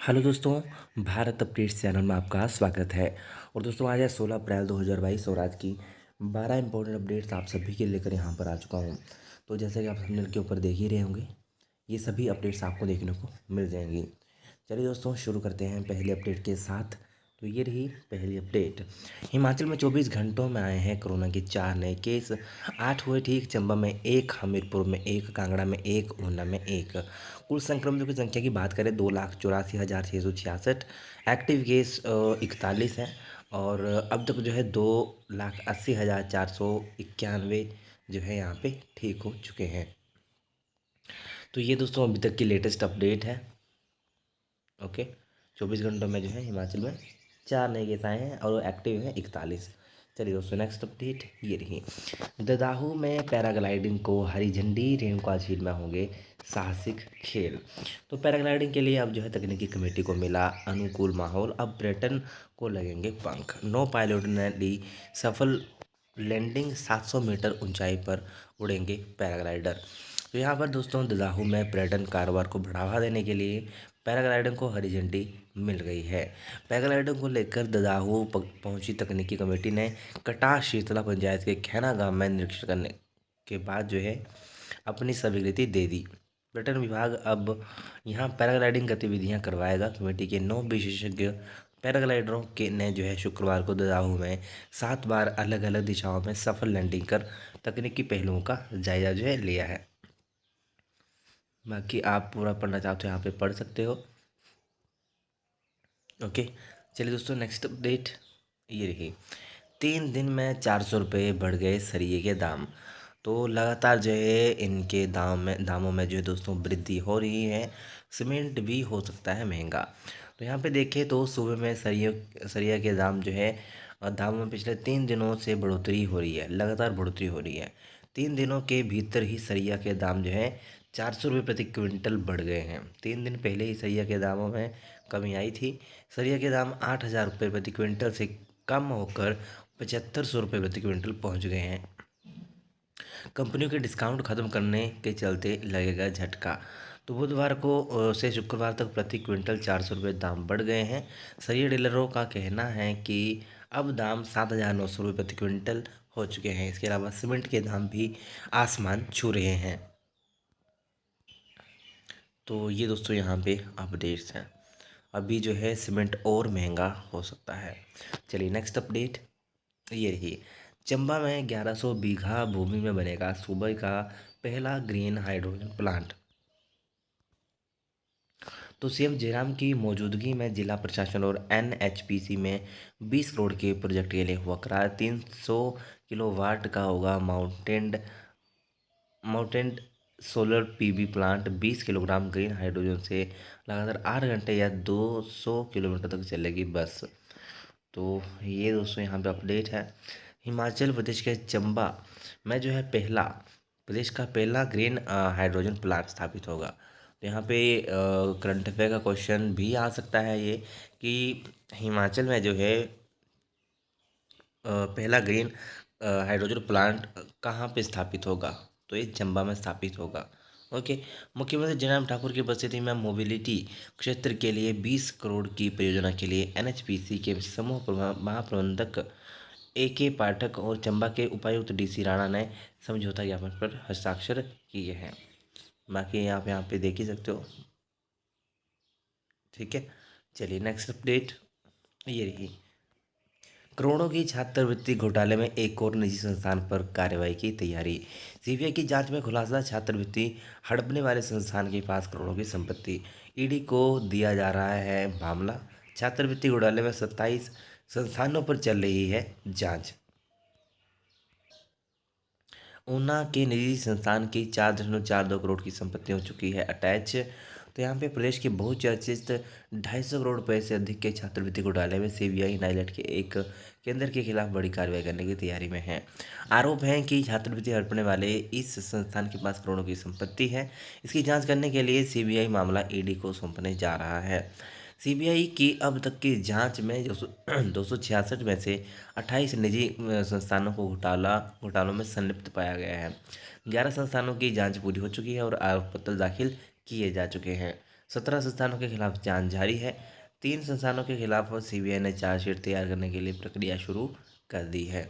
Hello दोस्तों, Bharat updates channel में आपका स्वागत है। और दोस्तों, आज है 16 अप्रैल 2022 और आज की 12 इंपॉर्टेंट अपडेट्स आप सभी के लेकर यहाँ पर आ चुका हूँ। तो जैसे कि आप थंबनेल के ऊपर देख ही रहे होंगे, ये सभी अपडेट्स आपको देखने को मिल जाएंगी। चलिए दोस्तों, शुरू करते हैं पहले अपडेट के साथ। तो ये रही पहली अपडेट। हिमाचल में 24 घंटों में आए हैं कोरोना के 4 नए केस। 8 हुए ठीक। चंबा में 1, हमीरपुर में 1, कांगड़ा में 1, ऊना में 1। कुल संक्रमितों की संख्या की बात करें 2,84,666। एक्टिव केस 41 है। और अब तक जो है 2,80,491 जो है यहाँ पे ठीक हो चुके हैं। तो ये दोस्तों अभी तक की लेटेस्ट अपडेट है। ओके, 24 घंटों में जो है हिमाचल में 4 नए केस आए हैं और एक्टिव हैं 41। चलिए दोस्तों, नेक्स्ट अपडेट ये रही। ददाहू में पैराग्लाइडिंग को हरी झंडी। रेणुका झील में होंगे साहसिक खेल। तो पैराग्लाइडिंग के लिए अब जो है तकनीकी कमेटी को मिला अनुकूल माहौल। अब पर्यटन को लगेंगे पंख। 9 पायलट ने ली सफल लैंडिंग। 700 मीटर ऊंचाई पर उड़ेंगे पैराग्लाइडर। तो यहाँ पर दोस्तों ददाहू में पर्यटन कारोबार को बढ़ावा देने के लिए पैराग्लाइडिंग को हरी झंडी मिल गई है। पैराग्लाइडिंग को लेकर ददाहू पहुंची तकनीकी कमेटी ने कटाह शीतला पंचायत के खैना गांव में निरीक्षण करने के बाद जो है अपनी स्वीकृति दे दी। पर्यटन विभाग अब यहाँ पैराग्लाइडिंग गतिविधियाँ करवाएगा। कमेटी के 9 विशेषज्ञ पैराग्लाइडरों के ने जो है शुक्रवार को ददाहू में 7 बार अलग अलग दिशाओं में सफल लैंडिंग कर तकनीकी पहलुओं का जायजा जो है लिया है। बाकी आप पूरा पढ़ना चाहते हो यहाँ पे पढ़ सकते हो। ओके, चलिए दोस्तों, नेक्स्ट अपडेट ये रही। 3 दिन में 400 रुपये बढ़ गए सरिये के दाम। तो लगातार जो है इनके दामों में जो है दोस्तों वृद्धि हो रही है। सीमेंट भी हो सकता है महंगा। तो यहाँ पे देखें तो सुबह में सरिया के दाम जो है दामों में पिछले 3 दिनों से बढ़ोतरी हो रही है। लगातार बढ़ोतरी हो रही है। 3 दिनों के भीतर ही सरिया के दाम जो है 400 रुपये प्रति क्विंटल बढ़ गए हैं। 3 दिन पहले ही सरिया के दामों में कमी आई थी। सरिया के दाम 8,000 रुपये प्रति क्विंटल से कम होकर 7,500 रुपये प्रति क्विंटल पहुंच गए हैं। कंपनियों के डिस्काउंट खत्म करने के चलते लगेगा झटका। तो बुधवार को से शुक्रवार तक प्रति क्विंटल 400 रुपये दाम बढ़ गए हैं। सरिया डीलरों का कहना है कि अब दाम 7,900 रुपये प्रति क्विंटल हो चुके हैं। इसके अलावा सीमेंट के दाम भी आसमान छू रहे हैं। तो ये दोस्तों यहाँ पे अपडेट्स हैं। अभी जो है सीमेंट और महंगा हो सकता है। चलिए नेक्स्ट अपडेट ये रही। चंबा में 1100 बीघा भूमि में बनेगा सूबे का पहला ग्रीन हाइड्रोजन प्लांट। तो सीएम जयराम की मौजूदगी में जिला प्रशासन और एनएचपीसी में 20 करोड़ के प्रोजेक्ट के लिए हुआ करार। 300 किलोवाट का होगा mounted solar PV plant. 20 kilogram green hydrogen से लगातार 8 घंटे या 200 किलोमीटर तक चलेगी बस। तो ये दोस्तों यहाँ पे अपडेट है। हिमाचल प्रदेश के चंबा में जो है प्रदेश का पहला ग्रीन हाइड्रोजन प्लांट स्थापित होगा। तो यहाँ पे करंट अफेयर का क्वेश्चन भी आ सकता है ये कि हिमाचल में जो है पहला ग्रीन हाइड्रोजन प्लांट कहाँ पे स्थापित होगा। तो ये चंबा में स्थापित होगा। ओके, मुख्यमंत्री जयराम ठाकुर की उपस्थिति में मोबिलिटी क्षेत्र के लिए 20 करोड़ की परियोजना के लिए एनएचपीसी के समूह महाप्रबंधक AK पाठक और चंबा के उपायुक्त DC राणा ने समझौता ज्ञापन पर हस्ताक्षर किए हैं। बाकी आप यहाँ पे देख ही सकते हो। ठीक है, चलिए नेक्स्ट अपडेट ये रही। करोड़ों की छात्रवृत्ति घोटाले में एक और निजी संस्थान पर कार्रवाई की तैयारी। सीबीआई की जांच में खुलासा। छात्रवृत्ति हड़पने वाले संस्थान के पास करोड़ों की संपत्ति। ईडी को दिया जा रहा है मामला। छात्रवृत्ति घोटाले में 27 संस्थानों पर चल रही है जांच। ऊना के निजी संस्थान की 4.42 करोड़ की संपत्ति हो चुकी है अटैच। तो यहाँ पे प्रदेश के बहुचर्चित 250 करोड़ रुपए से अधिक के छात्रवृत्ति घोटाले में सीबीआई नाइलेट के एक केंद्र के खिलाफ बड़ी कार्रवाई करने की तैयारी में है। आरोप है कि छात्रवृत्ति हड़पने वाले इस संस्थान के पास करोड़ों की संपत्ति है। इसकी जांच करने के लिए सीबीआई मामला ईडी को सौंपने जा रहा है। सीबीआई की अब तक की जांच में जो 266 में से 28 निजी संस्थानों को घोटालों में संलिप्त पाया गया है। 11 संस्थानों की जांच पूरी हो चुकी है और आरोप पत्र दाखिल किए जा चुके हैं। 17 संस्थानों के खिलाफ जांच जारी है। 3 संस्थानों के खिलाफ सीबीआई ने चार्जशीट तैयार करने के लिए प्रक्रिया शुरू कर दी है।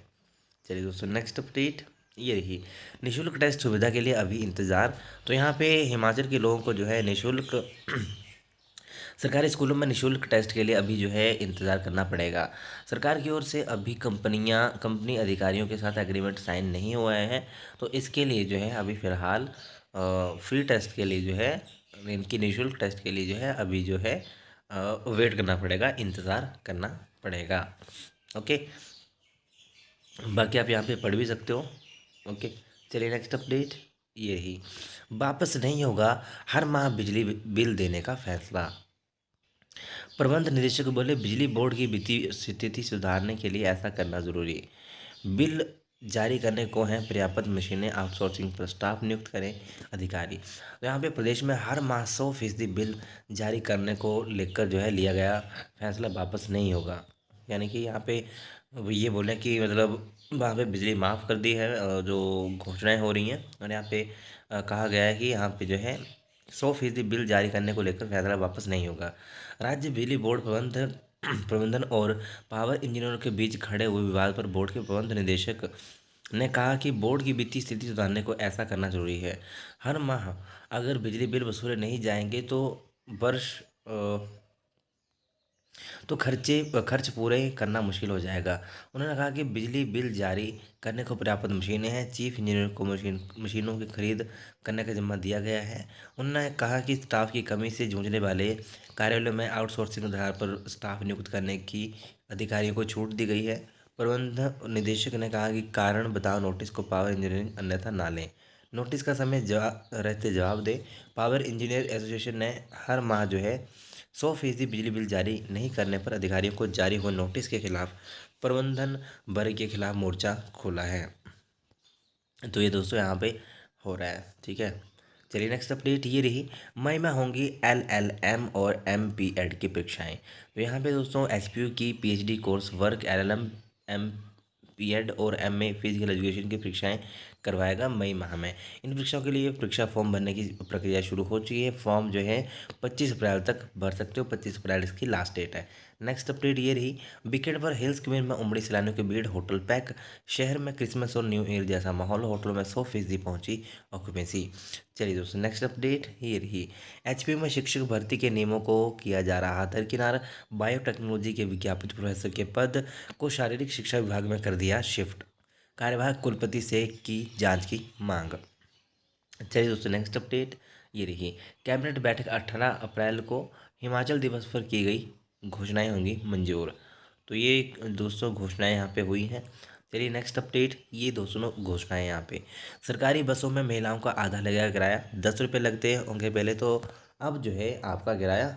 चलिए दोस्तों नेक्स्ट अपडेट ये रही, निःशुल्क टेस्ट सुविधा के लिए अभी इंतज़ार। तो यहाँ पे हिमाचल के लोगों को जो है निःशुल्क सरकारी स्कूलों में निःशुल्क टेस्ट के लिए अभी जो है इंतज़ार करना पड़ेगा। सरकार की ओर से अभी कंपनी अधिकारियों के साथ एग्रीमेंट साइन नहीं हुआ है, तो इसके लिए जो है अभी फ़िलहाल फ्री टेस्ट के लिए जो है इनकी निःशुल्क टेस्ट के लिए जो है अभी जो है वेट करना पड़ेगा, इंतज़ार करना पड़ेगा। ओके, बाकी आप यहाँ पे पढ़ भी सकते हो। ओके, चलिए नेक्स्ट अपडेट ये ही, वापस नहीं होगा हर माह बिजली बिल देने का फैसला। प्रबंध निदेशक बोले बिजली बोर्ड की वित्तीय स्थिति सुधारने के लिए ऐसा करना जरूरी है। बिल जारी करने को हैं पर्याप्त मशीनें, आउटसोर्सिंग पर स्टाफ नियुक्त करें अधिकारी। तो यहाँ पे प्रदेश में हर माह 100% बिल जारी करने को लेकर जो है लिया गया फैसला वापस नहीं होगा। यानी कि यहाँ पे वो ये बोले कि मतलब वहाँ पे बिजली माफ़ कर दी है, जो घोषणाएं हो रही हैं, और यहाँ पे कहा गया है कि यहाँ पे जो है 100% बिल जारी करने को लेकर फैसला वापस नहीं होगा। राज्य बिजली बोर्ड प्रबंधन और पावर इंजीनियरों के बीच खड़े हुए विवाद पर बोर्ड के प्रबंध निदेशक ने कहा कि बोर्ड की वित्तीय स्थिति सुधारने को ऐसा करना जरूरी है। हर माह अगर बिजली बिल वसूले नहीं जाएंगे तो वर्ष तो खर्च पूरे करना मुश्किल हो जाएगा। उन्होंने कहा कि बिजली बिल जारी करने को पर्याप्त मशीनें हैं, चीफ इंजीनियर को मशीनों की खरीद करने का जिम्मा दिया गया है। उन्होंने कहा कि स्टाफ की कमी से जूझने वाले कार्यालयों में आउटसोर्सिंग आधार पर स्टाफ नियुक्त करने की अधिकारियों को छूट दी गई है। प्रबंध निदेशक ने कहा कि कारण बताओ नोटिस को पावर इंजीनियरिंग अन्यथा ना लें, नोटिस का समय जवाब दे। पावर इंजीनियर एसोसिएशन ने हर माह जो है 100% बिजली बिल जारी नहीं करने पर अधिकारियों को जारी हुए नोटिस के खिलाफ प्रबंधन वर्ग के खिलाफ मोर्चा खोला है। तो ये दोस्तों यहाँ पे हो रहा है, ठीक है। चलिए नेक्स्ट अपडेट ये रही, मई में होंगी LLM और MPEd की परीक्षाएं। तो यहाँ पे दोस्तों HPU की PhD course work LLM MPEd और MA फिजिकल एजुकेशन की परीक्षाएं करवाएगा मई माह में। इन परीक्षाओं के लिए परीक्षा फॉर्म भरने की प्रक्रिया शुरू हो चुकी है। फॉर्म जो है 25 अप्रैल तक भर सकते हो, 25 अप्रैल इसकी लास्ट डेट है। नेक्स्ट अपडेट ये रही, वीकेंड पर हिल्स कश्मीर में उमड़ी सैलानियों की भीड़, होटल पैक। शहर में क्रिसमस और न्यू ईयर जैसा माहौल, होटलों में 100% पहुंची ऑक्यूपेंसी। चलिए दोस्तों नेक्स्ट अपडेट ये रही, HPU में शिक्षक भर्ती के नियमों को किया जा रहा दरकिनार। बायोटेक्नोलॉजी के विज्ञापित प्रोफेसर के पद को शारीरिक शिक्षा विभाग में कर दिया शिफ्ट। कार्यवाहक कुलपति से की जांच की मांग। चलिए दोस्तों नेक्स्ट अपडेट ये रही, कैबिनेट बैठक 18 अप्रैल को हिमाचल दिवस पर की गई घोषणाएं होंगी मंजूर। तो ये दोस्तों घोषणाएं यहाँ पे हुई हैं। चलिए नेक्स्ट अपडेट ये दोस्तों घोषणाएं यहाँ पे, सरकारी बसों में महिलाओं का आधा लगेगा किराया, 10 रुपये लगते होंगे पहले, तो अब जो है आपका किराया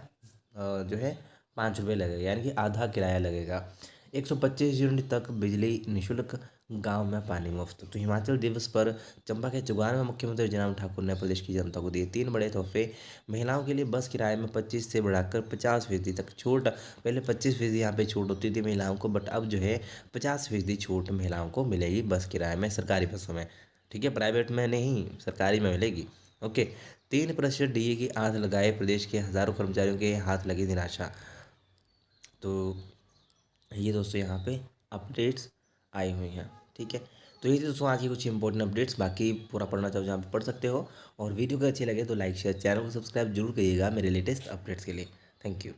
जो है 5 रुपये लगेगा, यानी कि आधा किराया लगेगा। 125 यूनिट तक बिजली निःशुल्क, गांव में पानी मुफ्त। तो हिमाचल दिवस पर चंबा के चुगान में मुख्यमंत्री जयराम ठाकुर ने प्रदेश की जनता को दिए 3 बड़े तोहफे। महिलाओं के लिए बस किराए में 25 से बढ़ाकर 50% तक छूट। पहले 25% यहाँ पे छूट होती थी महिलाओं को, बट अब जो है 50% छूट महिलाओं को मिलेगी बस किराए में, सरकारी बसों में, ठीक है, प्राइवेट में नहीं, सरकारी में मिलेगी। ओके, 3% DA की आंच लगाए, प्रदेश के हज़ारों कर्मचारियों के हाथ लगी निराशा। तो ये दोस्तों यहाँ पे अपडेट्स आई हुई हैं, ठीक है। तो ये दोस्तों आज की कुछ इंपॉर्टेंट अपडेट्स, बाकी पूरा पढ़ना चाहो जहाँ पे पढ़ सकते हो। और वीडियो को अच्छी लगे तो लाइक शेयर, चैनल को सब्सक्राइब जरूर करिएगा मेरे लेटेस्ट अपडेट्स के लिए। Thank you.